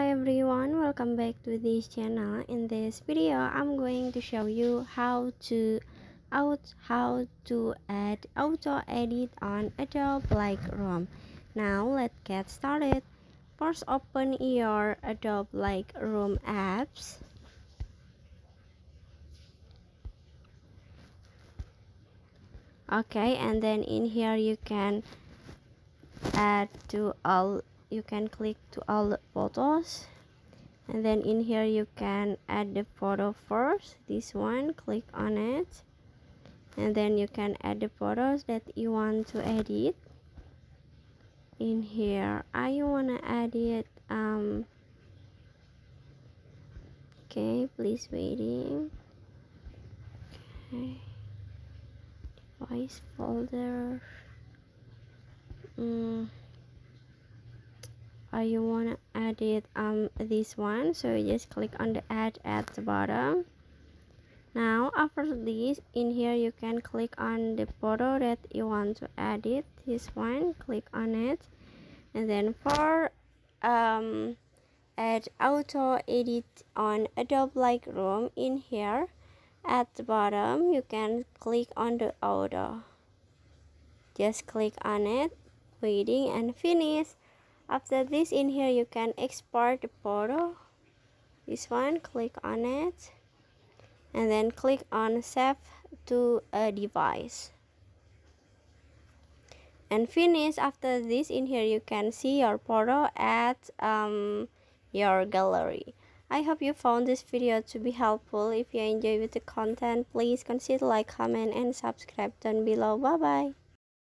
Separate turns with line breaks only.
everyone, welcome back to this channel. In this video I'm going to show you how to add auto edit on Adobe Lightroom. Now let's get started. First, open your Adobe Lightroom apps. Okay, and then in here you can click to all the photos, and then in here you can add the photo first. This one, click on it, and then you can add the photos that you want to edit. In here I wanna edit okay, please waiting. Okay, device folder. You want to edit this one, so you just click on the add at the bottom. Now after this, in here you can click on the photo that you want to edit. This one, click on it, and then for add auto edit on Adobe Lightroom, in here at the bottom you can click on the auto. Just click on it, waiting, and finish. After this, in here you can export the photo. This one, click on it, and then click on save to a device and finish. After this, in here you can see your photo at your gallery. I hope you found this video to be helpful. If you enjoy with the content, please consider like, comment, and subscribe down below. Bye bye.